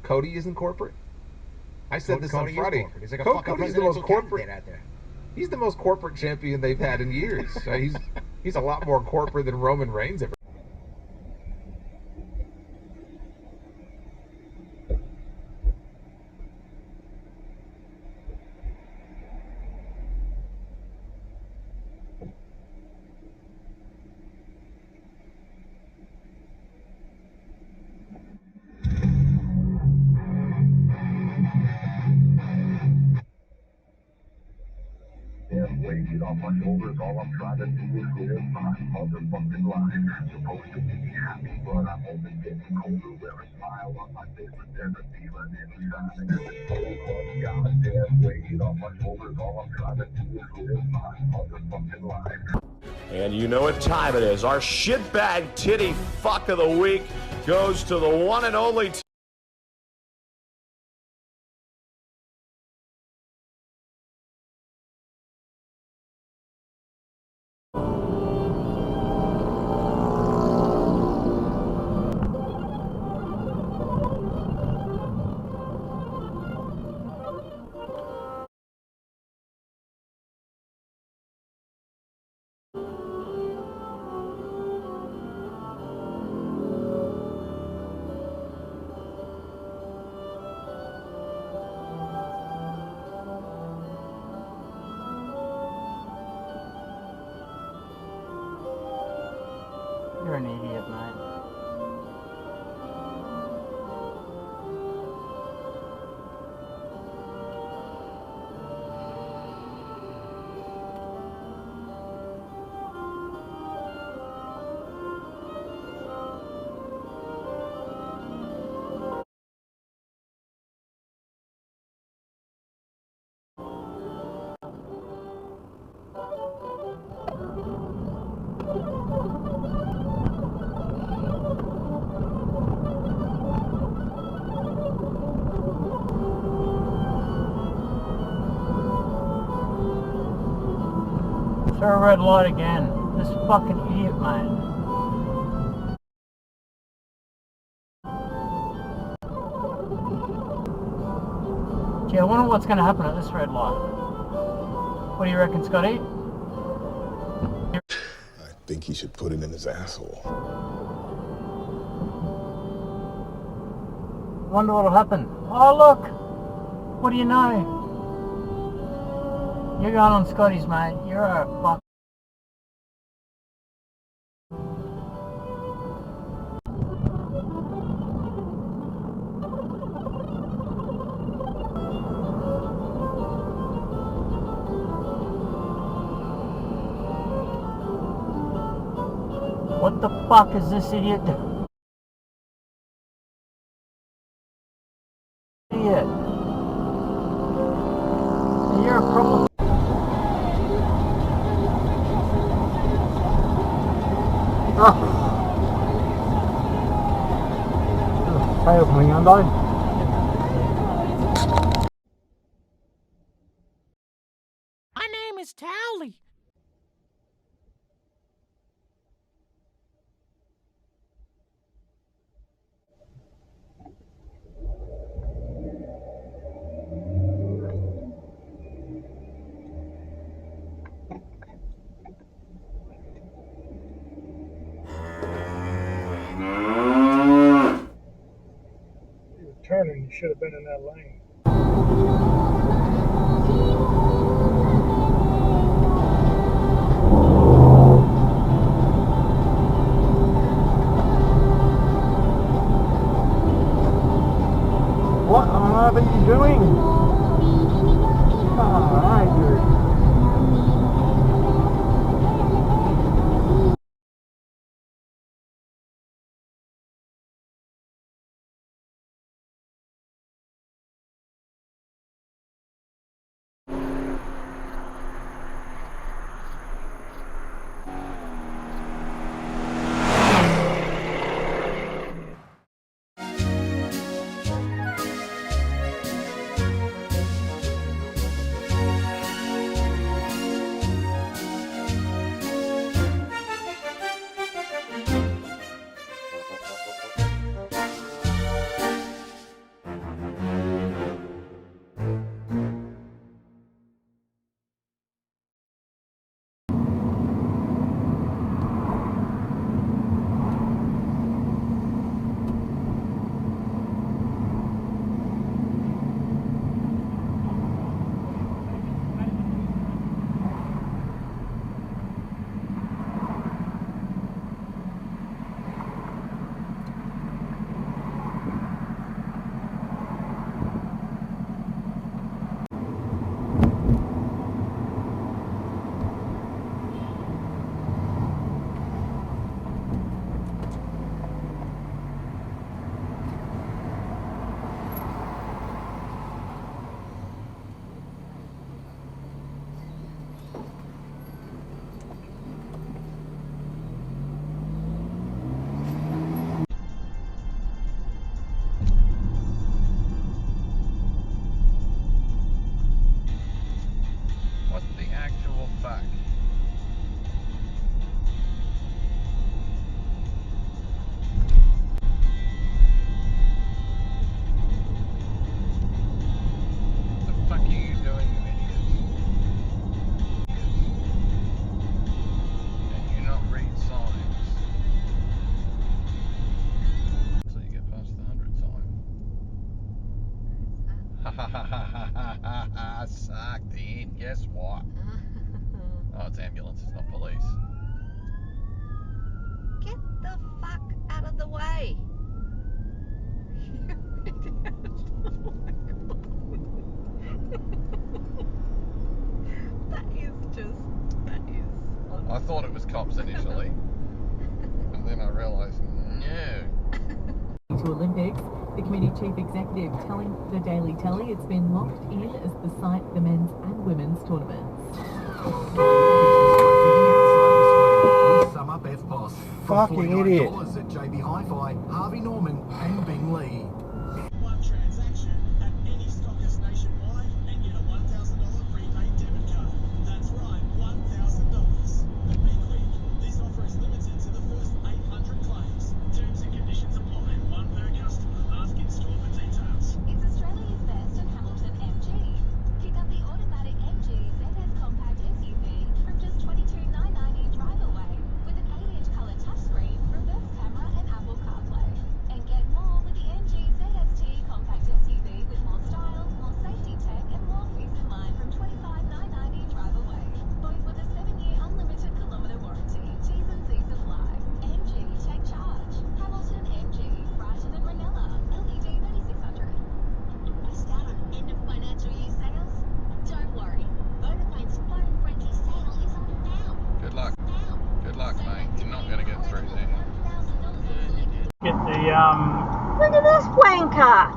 Cody isn't corporate? I said this Cody on Friday. He's like a fucking Cody's the most corporate out there. He's the most corporate champion they've had in years. He's a lot more corporate than Roman Reigns ever. Weight off my shoulders, all I'm trying to do is live my motherfucking life. Supposed to be happy, but I'm only getting colder. Wear a smile on my face, but there's a feeling inside. Goddamn weight off my shoulders, all I'm trying to do is live my motherfucking life. And you know what time it is. Our shitbag titty fuck of the week goes to the one and only You're an idiot, mate. Throw a red light again. This fucking idiot, mate. Gee, I wonder what's going to happen at this red light. What do you reckon, Scotty? I think he should put it in his asshole. Wonder what'll happen. Oh, look! What do you know? You're going on Scotty's, mate. You're a fuck. What the fuck is this idiot doing? Idiot. You're a proper. Fail for me, Hyundai. My name is Towley. Turning, you should have been in that lane. What on earth are you doing? Alright, dude. Yes, what? Oh, it's ambulance, it's not police. Get the fuck out of the way. That is I thought it was cops initially, and then I realised, no. To Olympics, the committee chief executive telling the Daily Telly it's been locked in as the site for the men's and women's tournaments. Sum up FPOS. Fucking idiot. $49 at JB Hi-Fi, Harvey Norman and Bing Lee. One transaction at any stockist nationwide and get a $1,000 prepaid debit card. That's right, $1,000. But be quick, this offer is limited to the first 800 claims. Terms and conditions apply. One per customer. Ask in store for details. It's Australia's best and Hamilton MG. Pick up the automatic MG ZS compact SUV from just $22,990 drive away with an 8-inch colour touchscreen, reverse camera and Apple CarPlay. And get more with the MG ZST compact SUV with more style, more safety tech and more peace of mind from $25,990 drive away. Both with a 7-year unlimited kilometre warranty. T's and C's apply. MG Tech Charge. Hamilton MG. Brighton and Ranella. LED 3600. Missed out on end of financial year sales? Don't worry. Vodafone's phone frenzy sale is on now. Good luck. Good luck, mate. You're not going to get through there. Get the, Look at this wanker!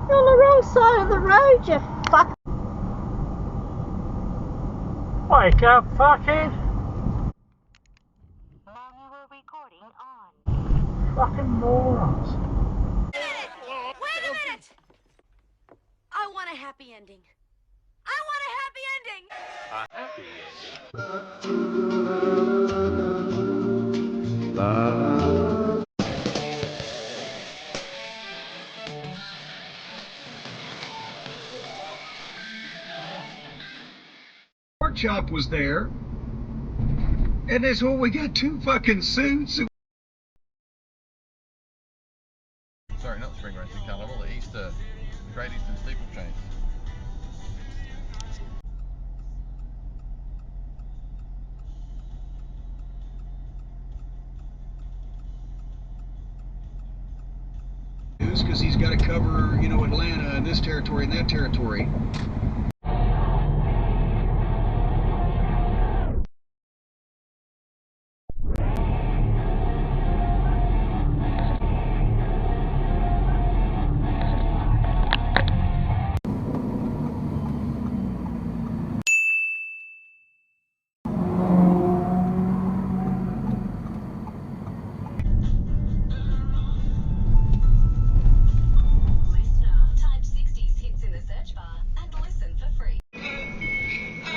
You're on the wrong side of the road, you fuck. wake up, fuckhead. Manual recording on. Fucking morons. Wait a minute! I want a happy ending. I want a happy ending! Pork chop was there, and that's what we got 2 fucking suits. Sorry, not the Spring Racing Carnival, the Easter, Great Eastern Steeplechase. Because he's got to cover, you know, Atlanta and this territory and that territory.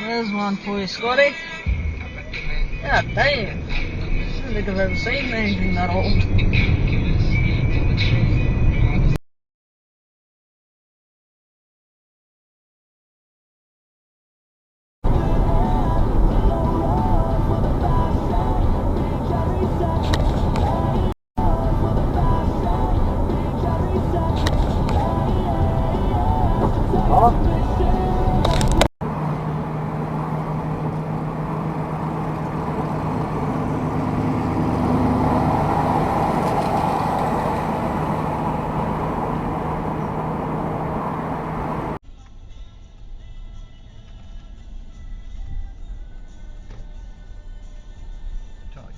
There's one for you, Scotty. God damn. I don't think I've ever seen anything that old. Oh,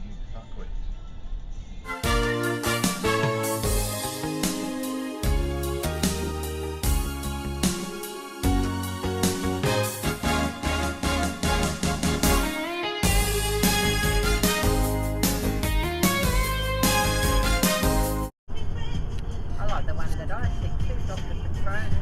you fuckwits. I like the one that I think too, Dr. Patronus.